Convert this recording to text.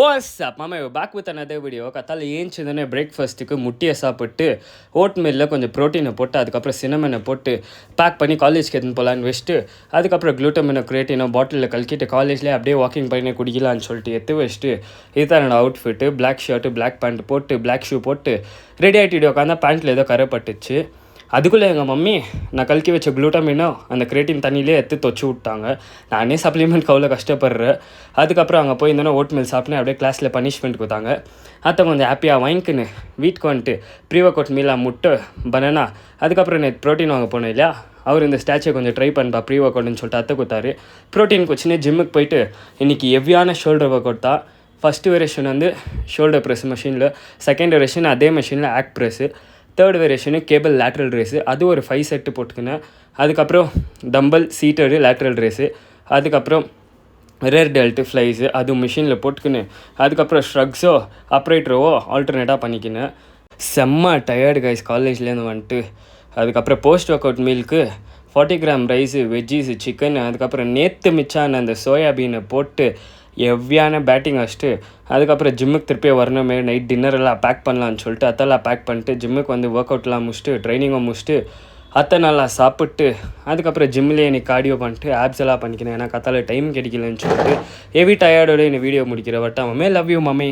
What's up, Mama? We're back with another video. கத்தால ஏஞ்சிதனே பிரேக்ஃபாஸ்ட்டுக்கு முட்டையை சாப்பிட்டு ஓட் மில்லில் கொஞ்சம் ப்ரோட்டீனை போட்டு அதுக்கப்புறம் சினமனை போட்டு பேக் பண்ணி காலேஜ்க்கு எடுத்துன்னு போகலான்னு வச்சுட்டு அதுக்கப்புறம் க்ளூட்டமினோ கிரியேட்டினோ பாட்டிலில் கலக்கிட்டு காலேஜ்லேயே அப்படியே வாக்கிங் பண்ணி குடிக்கலான்னு சொல்லிட்டு எடுத்து வச்சுட்டு இதுதான் என்னோடய outfit black shirt black pant போட்டு பிளாக் ஷூ போட்டு ரெடி ஆகிட்டு உட்காந்தா பேண்ட்டில் ஏதோ கரைப்பட்டுச்சு. அதுக்குள்ளே எங்கள் மம்மி நான் கலக்கி வச்ச க்ளூட்டமினோ அந்த கிரியேட்டின் தண்ணியிலே எடுத்து தொச்சு விட்டாங்க. நானே சப்ளிமெண்ட் கவுல கஷ்டப்படுறேன். அதுக்கப்புறம் அங்கே போய் இருந்தோன்னா ஓட் மில் சாப்பிட்னேன். அப்படியே கிளாஸில் பனிஷ்மெண்ட் கொடுத்தாங்க. அத்தை கொஞ்சம் ஹாப்பியாக வாங்கிக்கின்னு வீட்டுக்கு வந்துட்டு ப்ரீவர்க் மீலா முட்டை பனானா அதுக்கப்புறம் நேற்று ப்ரோட்டீன் வாங்க போனேன் இல்லையா, அவர் இந்த ஸ்டாச்சுவை கொஞ்சம் ட்ரை பண்ணப்பா ப்ரீவர்க் அவுட்னு சொல்லிட்டு அத்தை கொடுத்தாரு. ப்ரோட்டீன் வச்சுன்னு ஜிம்முக்கு போயிட்டு இன்றைக்கி ஹெவியான ஷோல்டர் ஒர்க் அவுட் தான். ஃபஸ்ட்டு வேரியேஷன் வந்து ஷோல்டர் ப்ரெஸ் மிஷினில், செகண்ட் வேரியேஷன் அதே மிஷினில் ஆக் press, third variation cable lateral race, அது ஒரு 5 செட்டு போட்டுக்கினேன். அதுக்கப்புறம் டம்பல் சீட்டடு லேட்ரல் ரேஸு, அதுக்கப்புறம் ரேர் டெல்ட்டு ஃப்ளைஸு அதுவும் மிஷினில் போட்டுக்கின்னு அதுக்கப்புறம் ஷ்ரக்ஸோ அப்ரேட்டரோ ஆல்டர்னேட்டாக பண்ணிக்கினேன். செம்ம டயர்டு கைஸ் காலேஜ்லேருந்து வந்துட்டு. அதுக்கப்புறம் போஸ்ட் ஒர்க் அவுட் மீலுக்கு 40 கிராம் ரைஸு வெஜ்ஜீஸு சிக்கன் அதுக்கப்புறம் நேற்று மிச்சான அந்த சோயாபீனை போட்டு எவ்வியான பேட்டிங் வச்சுட்டு அதுக்கப்புறம் ஜிம்முக்கு திருப்பியே வரணுமே நைட் டின்னரெல்லாம் பேக் பண்ணலான்னு சொல்லிட்டு அத்தெல்லாம் பேக் பண்ணிட்டு ஜிம்முக்கு வந்து ஒர்க் அவுட்லாம் முடிச்சுட்டு ட்ரைனிங்கும் முடிச்சுட்டு அத்தை நல்லா சாப்பிட்டு அதுக்கப்புறம் ஜிம்லேயே இன்னைக்கு கார்டியோ பண்ணிட்டு ஆப்ஸ் எல்லாம் பண்ணிக்கிறேன். ஏன்னா கத்தால டைம் கிடைக்கலன்னு சொல்லிட்டு ஹெவி டயர்டோட இந்த வீடியோ முடிக்கிற வட்டம் மம்மே லவ் யூ மம்மி.